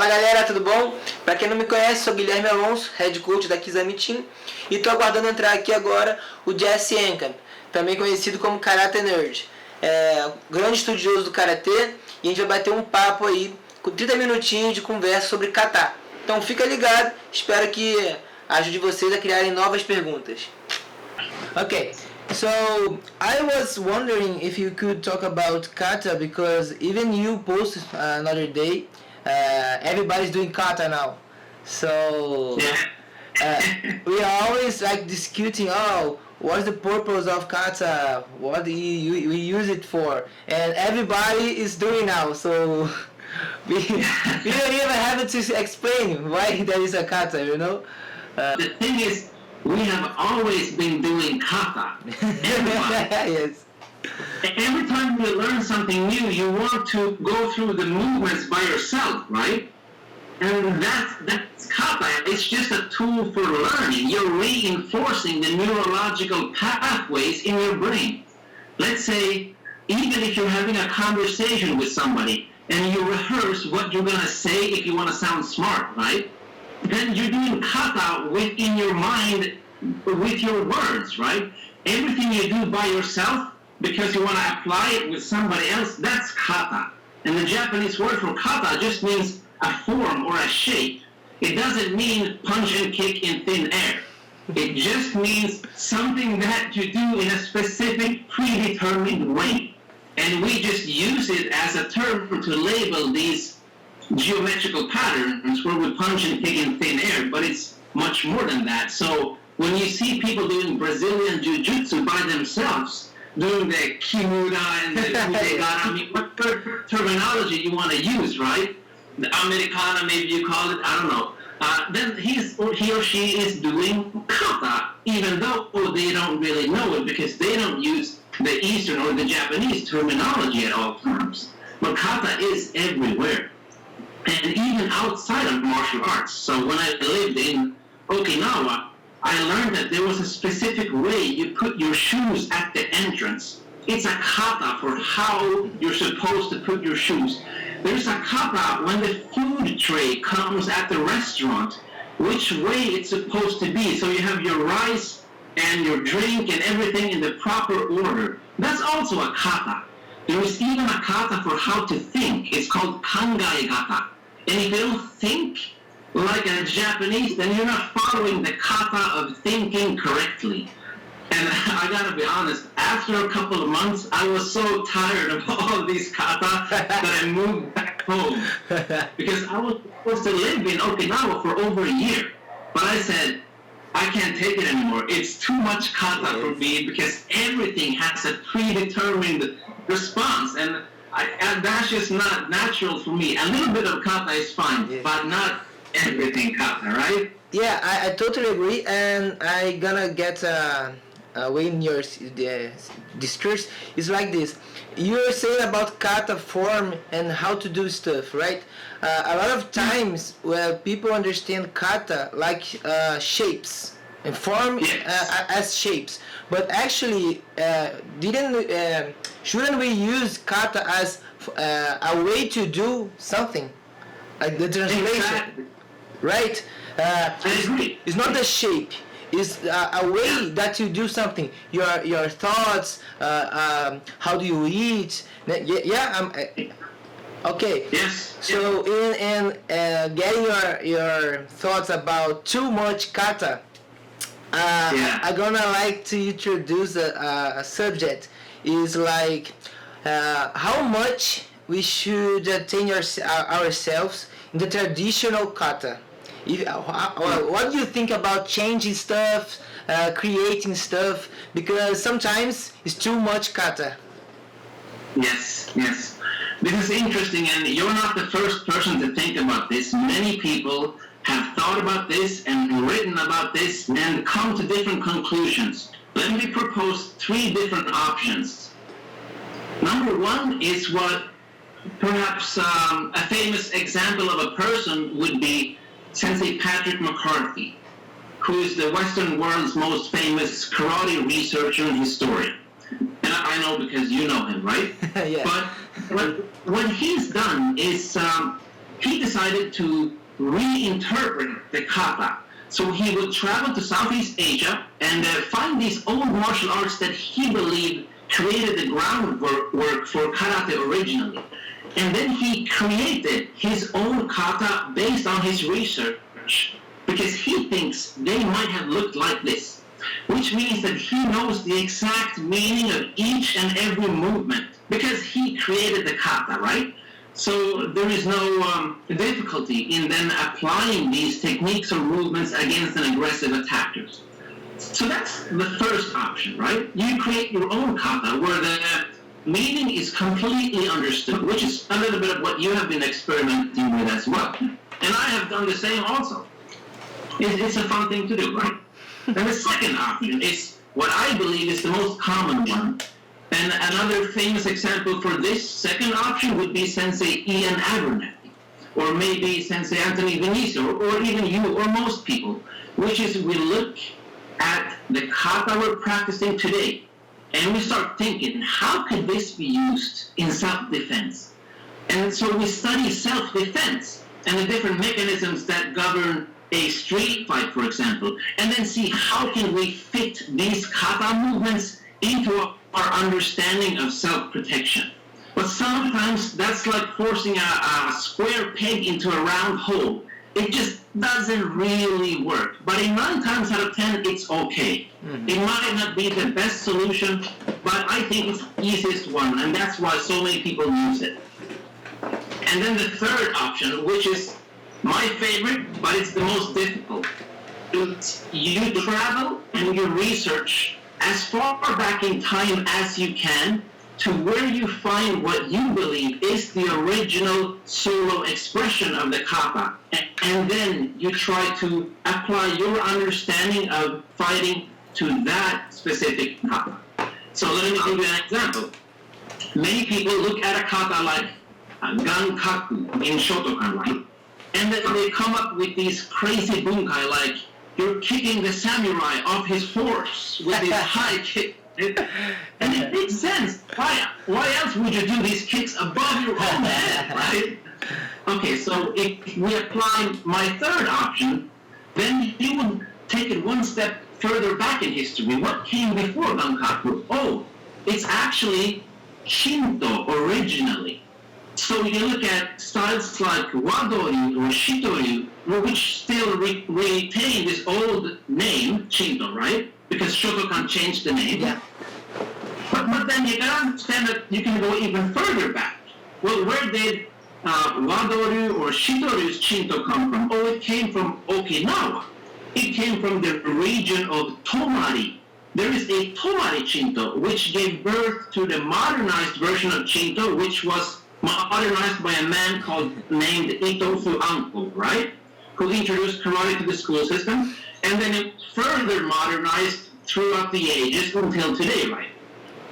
galera, tudo bom? Pra quem não me conhece, sou Guilherme Alonso, Head Coach da Kizami Team, e tô aguardando entrar aqui agora o Jesse Enkamp, também conhecido como Karate Nerd. Grande estudioso do Karatê, e a gente vai bater um papo aí, com 30 minutinhos de conversa sobre kata. Então fica ligado, espero que ajude vocês a criarem novas perguntas. Okay, so I was wondering if you could talk about kata, because even you posted another day, everybody's doing kata now. So we are always like discuting, what's the purpose of kata? What do we use it for? And everybody is doing now. So we don't even have to explain why there is a kata, you know. The thing is, we have always been doing kata. Everybody. Yes. Every time you learn something new, you want to go through the movements by yourself, right? And that's kata. It's just a tool for learning. You're reinforcing the neurological pathways in your brain. Let's say, even if you're having a conversation with somebody and you rehearse what you're going to say if you want to sound smart, right? Then you're doing kata within your mind with your words, right? Everything you do by yourself because you want to apply it with somebody else, that's kata. And the Japanese word for kata just means a form or a shape. It doesn't mean punch and kick in thin air. It just means something that you do in a specific predetermined way. And we just use it as a term to label these geometrical patterns where we punch and kick in thin air, but it's much more than that. So when you see people doing Brazilian Jiu-Jitsu by themselves, doing the kimura and the udegara, I mean, what terminology you want to use, right? The Americana, maybe you call it, I don't know. Then he or she is doing kata, even though they don't really know it because they don't use the Eastern or the Japanese terminology at all times. But kata is everywhere. And even outside of martial arts. So when I lived in Okinawa, I learned that there was a specific way you put your shoes at the entrance. It's a kata for how you're supposed to put your shoes. There's a kata when the food tray comes at the restaurant, which way it's supposed to be. So you have your rice and your drink and everything in the proper order. That's also a kata. There is even a kata for how to think. It's called kangai kata. And if you don't think like a Japanese, then you're not following the kata of thinking correctly. And I gotta be honest, after a couple of months, I was so tired of all of these kata that I moved back home. Because I was supposed to live in Okinawa for over a year. But I said, I can't take it anymore. It's too much kata for me because everything has a predetermined response. And that's just not natural for me. A little bit of kata is fine, but not everything kata, right? Yeah, I totally agree, and I gonna get way in your discourse. It's like this. You're saying about kata form and how to do stuff, right? A lot of times where people understand kata like shapes and form as shapes, but actually shouldn't we use kata as a way to do something, like the translation? Exactly. Right? It's not the shape. It's a way that you do something. Your thoughts. How do you eat? Okay. Yes. So in getting your thoughts about too much kata, I'm gonna like to introduce a subject. Is like how much we should attain ourselves in the traditional kata. What do you think about changing stuff, creating stuff? Because sometimes it's too much kata. Yes. This is interesting, and you're not the first person to think about this. Many people have thought about this and written about this and come to different conclusions. Let me propose 3 different options. Number 1 is what perhaps a famous example of a person would be Sensei Patrick McCarthy, who is the Western world's most famous karate researcher and historian. And I know because you know him, right? Yeah. But what he's done is he decided to reinterpret the kata. So he would travel to Southeast Asia and find these old martial arts that he believed created the groundwork for karate originally. And then he created his own kata based on his research, because he thinks they might have looked like this, which means that he knows the exact meaning of each and every movement, because he created the kata, right? So there is no difficulty in then applying these techniques or movements against an aggressive attacker. So that's the first option, right? You create your own kata where the meaning is completely understood, which is a little bit of what you have been experimenting with as well. And I have done the same also. It's a fun thing to do, right? And the second option is what I believe is the most common one. And another famous example for this second option would be Sensei Ian Abernethy, or maybe Sensei Anthony Vinicio, or even you or most people, which is we look at the kata we're practicing today, and we start thinking, how could this be used in self-defense? And so we study self-defense and the different mechanisms that govern a street fight, for example, and then see how can we fit these kata movements into our understanding of self-protection. But sometimes that's like forcing a square peg into a round hole. It just doesn't really work. But in 9 times out of 10, it's okay. Mm-hmm. It might not be the best solution, but I think it's the easiest one, and that's why so many people use it. And then the third option, which is my favorite, but it's the most difficult. It's you travel and you research as far back in time as you can to where you find what you believe is the original solo expression of the kata. And then you try to apply your understanding of fighting to that specific kata. So let me give you an example. Many people look at a kata like Gankaku in Shotokan, right? And then they come up with these crazy bunkai like, you're kicking the samurai off his horse with his high kick. And it makes sense. Why else would you do these kicks above your own head, right? Okay, so if we apply my third option, then you would take it one step further back in history. What came before Gankaku? Oh, it's actually Shinto originally. So you look at styles like Wadoryu or Shitoryu, which still retain this old name, Shinto, right? Because Shotokan changed the name. Yeah. But then you can understand that you can go even further back. Well, where did Wadoryu or Shitoryu's Shinto come from? Oh, it came from Okinawa. It came from the region of Tomari. There is a Tomari Shinto, which gave birth to the modernized version of Shinto, which was modernized by a man named Itosu Anko, right? Who introduced karate to the school system, and then it further modernized throughout the ages until today, right?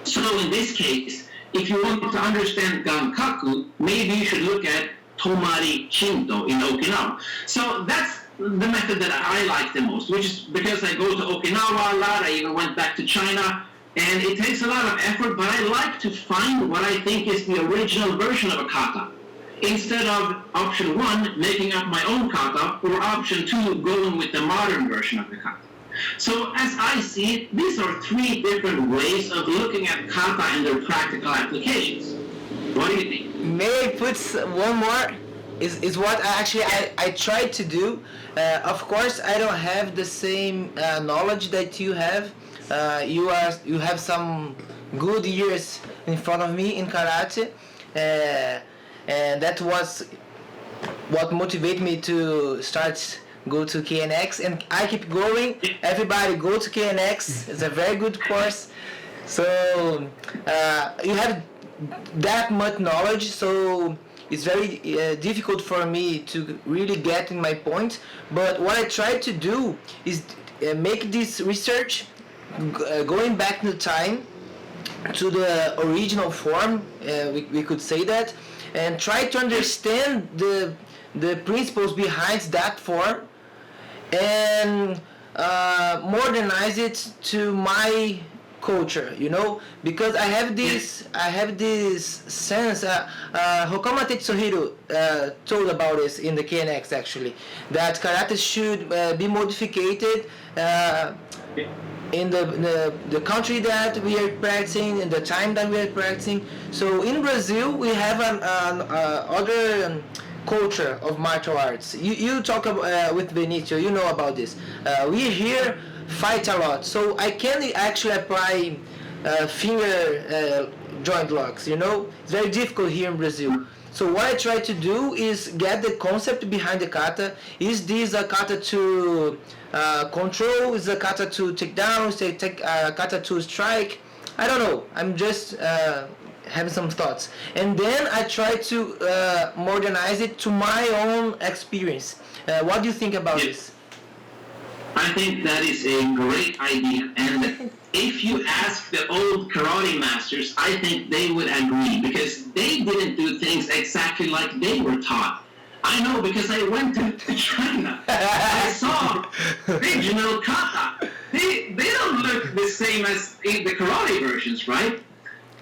So in this case, if you want to understand Gankaku, maybe you should look at Tomari Shinto in Okinawa. So that's the method that I like the most, which is because I go to Okinawa a lot, I even went back to China, and it takes a lot of effort, but I like to find what I think is the original version of a kata. Instead of option 1, making up my own kata, or option 2, going with the modern version of the kata. So as I see it, these are 3 different ways of looking at kata and their practical applications. What do you think? May I put one more? Is what I tried to do. Of course, I don't have the same knowledge that you have. You have some good years in front of me in karate, and that was what motivated me to go to KNX, and I keep going. Everybody go to KNX. It's a very good course. So you have that much knowledge, so it's very difficult for me to really get in my point. But what I try to do is make this research going back in time to the original form, we could say that, and try to understand the principles behind that form and modernize it to my culture, you know, because I have this sense. Hokama Tetsuhiro told about this in the KNX actually, that karate should be modified in the country that we are practicing, in the time that we are practicing. So in Brazil we have an other culture of martial arts. You talk about, with Benicio, you know about this. We here fight a lot, so I can actually apply finger joint locks, you know. It's very difficult here in Brazil. So what I try to do is get the concept behind the kata. Is this a kata to control? Is a kata to take down? Is it kata to strike? I don't know. I'm just having some thoughts. And then I try to modernize it to my own experience. What do you think about this? I think that is a great idea, and if you ask the old karate masters, I think they would agree, because they didn't do things exactly like they were taught. I know, because I went to China. I saw regional kata. They don't look the same as in the karate versions, right?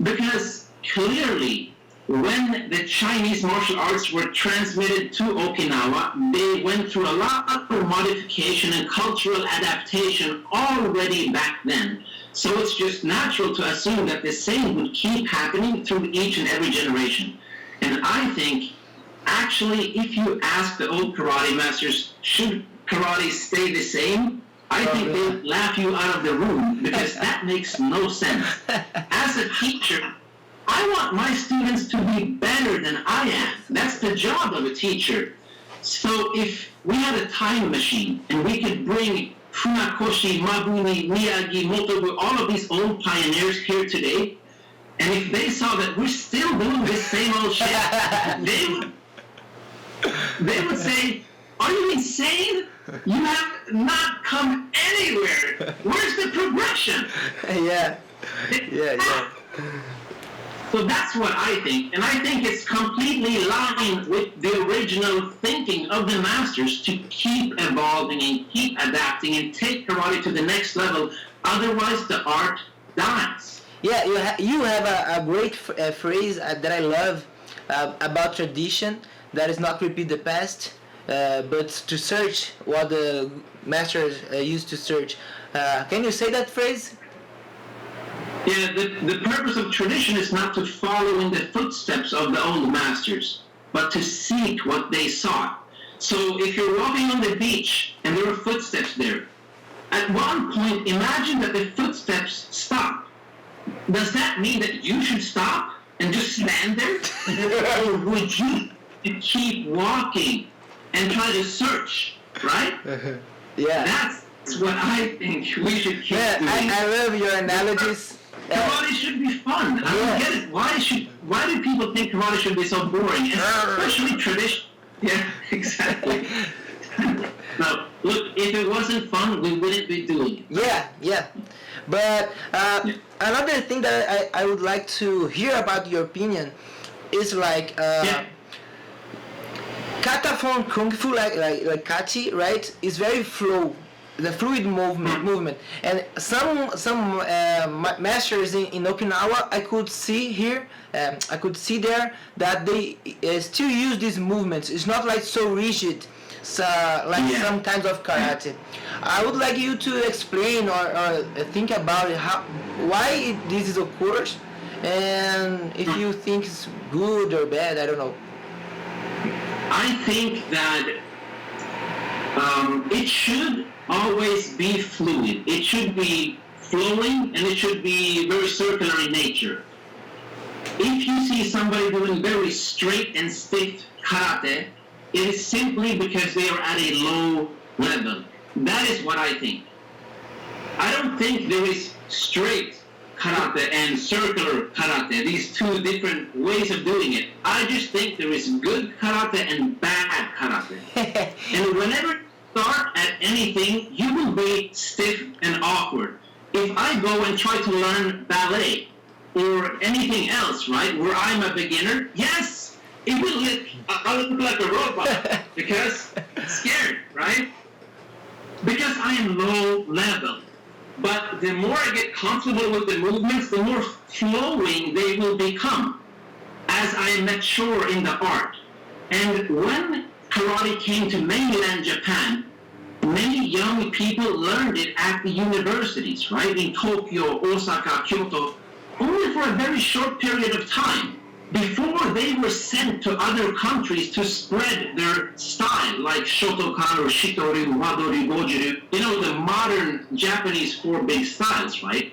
Because clearly, when the Chinese martial arts were transmitted to Okinawa, they went through a lot of modification and cultural adaptation already back then. So it's just natural to assume that the same would keep happening through each and every generation. And I think, actually, if you ask the old karate masters, should karate stay the same? I think they'd laugh you out of the room, because that makes no sense. As a teacher, I want my students to be better than I am. That's the job of a teacher. So if we had a time machine and we could bring Funakoshi, Mabuni, Miyagi, Motobu, all of these old pioneers here today, and if they saw that we're still doing this same old shit, they would say, "Are you insane? You have not come anywhere. Where's the progression?" Yeah. So that's what I think, and I think it's completely lying with the original thinking of the masters to keep evolving and keep adapting and take karate to the next level. Otherwise, the art dies. Yeah, you have a great phrase that I love about tradition, that is not repeat the past, but to search what the masters used to search. Can you say that phrase? Yeah, the purpose of tradition is not to follow in the footsteps of the old masters, but to seek what they sought. So if you're walking on the beach and there are footsteps there, at one point imagine that the footsteps stop. Does that mean that you should stop and just stand there? Or would you keep walking and try to search, right? Yeah. That's what I think we should keep doing. I love your analogies. Karate should be fun. I don't get it. Why do people think karate should be so boring? Especially tradition. Yeah, exactly. Now, look, if it wasn't fun, we wouldn't be doing it. Yeah. But another thing that I would like to hear about your opinion is like kata from kung fu, like kachi, right? Is very the fluid movement, and some masters in Okinawa I could see here, I could see there that they still use these movements. It's not like so rigid, some kinds of karate. I would like you to explain or think about it, why this is occurs, and if you think it's good or bad. I don't know. I think that it should always be fluid. It should be flowing, and it should be very circular in nature. If you see somebody doing very straight and stiff karate, it is simply because they are at a low level. That is what I think. I don't think there is straight karate and circular karate, these two different ways of doing it. I just think there is good karate and bad karate. And whenever you start at anything, you will be stiff and awkward. If I go and try to learn ballet or anything else, right, where I'm a beginner, yes, it will I'll look like a robot because I'm scared, right? Because I am low level. But the more I get comfortable with the movements, the more flowing they will become as I mature in the art. And when karate came to mainland Japan, many young people learned it at the universities, right? In Tokyo, Osaka, Kyoto, only for a very short period of time before they were sent to other countries to spread their style, like Shotokan or Shitori, Wadori, Goju, the modern Japanese four big styles, right?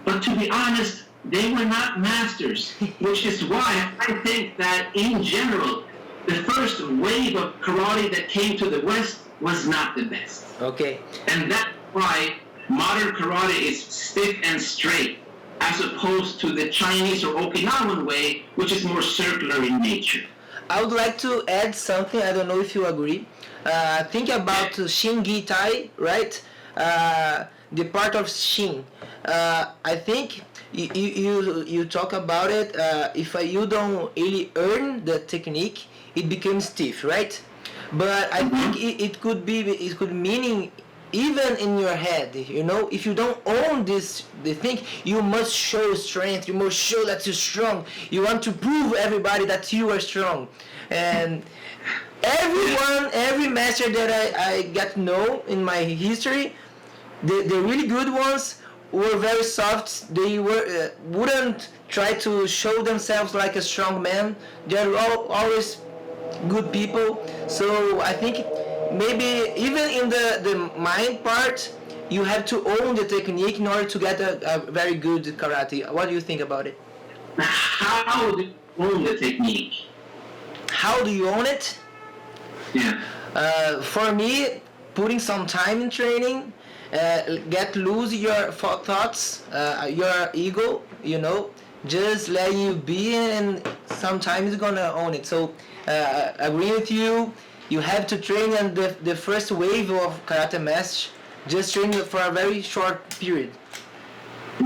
But to be honest, they were not masters, which is why I think that in general, the first wave of karate that came to the West was not the best. Okay. And that's why modern karate is stiff and straight, as opposed to the Chinese or Okinawan way, which is more circular in nature. I would like to add something. I don't know if you agree. Think about Shingi Tai, right? The part of Shin. I think you talk about it. If you don't really earn the technique, it becomes stiff, right? But I think it could meaning even in your head, if you don't own the thing, you must show strength, you must show that you're strong, you want to prove everybody that you are strong. And every master that I got to know in my history, the really good ones were very soft. They wouldn't try to show themselves like a strong man. They're always good people. So I think maybe even in the mind part, you have to own the technique in order to get a very good karate. What do you think about it? How do you own the technique? How do you own it? Yeah. For me, putting some time in training, get loose your thoughts, your ego, just let you be, and sometimes you're gonna own it. So agree with you. You have to train in the first wave of karate masters. Just train for a very short period.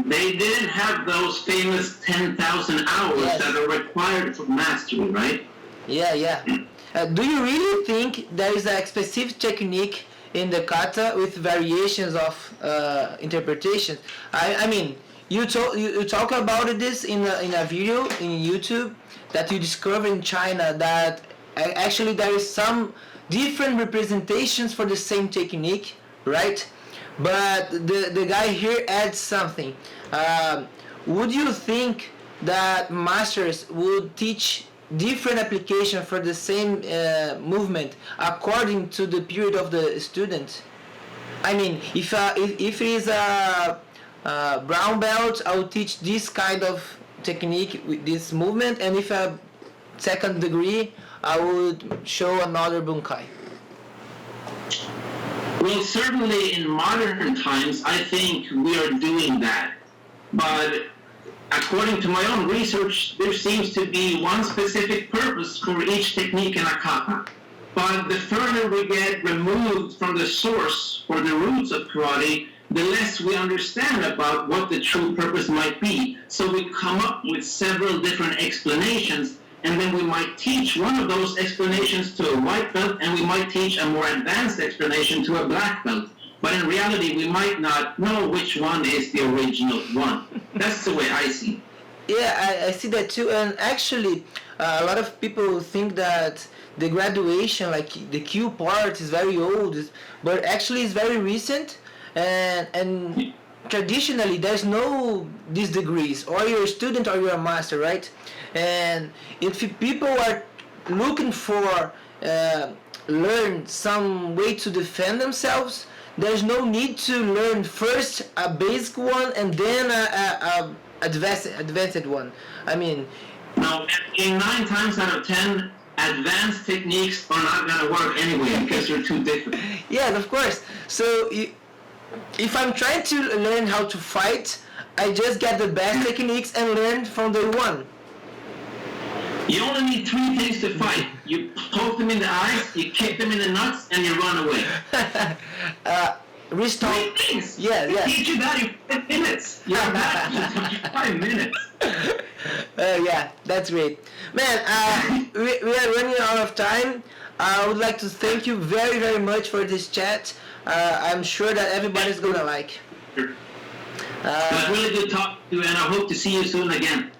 They didn't have those famous 10,000 hours that are required for mastery, right? Yeah. Do you really think there is a specific technique in the kata with variations of interpretations? I mean, you talk about this in a video in YouTube that you discovered in China, that actually there is some different representations for the same technique, right? But the guy here adds something. Would you think that masters would teach different application for the same movement according to the period of the student? I mean, if it is a brown belt, I will teach this kind of technique with this movement, and if a second degree, I would show another bunkai. Well, certainly in modern times, I think we are doing that. But according to my own research, there seems to be one specific purpose for each technique in a kata. But the further we get removed from the source or the roots of karate, the less we understand about what the true purpose might be. So we come up with several different explanations, and then we might teach one of those explanations to a white belt, and we might teach a more advanced explanation to a black belt. But in reality, we might not know which one is the original one. That's the way I see it. Yeah, I see that too. And actually, a lot of people think that the graduation, like the Q part, is very old, but actually it's very recent. And traditionally, there's no these degrees. Or you're a student or you're a master, right? And if people are looking for learn some way to defend themselves, there's no need to learn first a basic one and then a advanced one. I mean, now, in 9 times out of 10, advanced techniques are not going to work anyway because they're too different. Yeah, of course. So if I'm trying to learn how to fight, I just get the best techniques and learn from the one. You only need 3 things to fight. You poke them in the eyes, you kick them in the nuts, and you run away. Restore. 3 things. Yeah. I teach you that in 5 minutes. Yeah, that 5 minutes. Yeah, that's great. Man, we are running out of time. I would like to thank you very, very much for this chat. I'm sure that everybody's gonna like. It was really good talking to you, and I hope to see you soon again.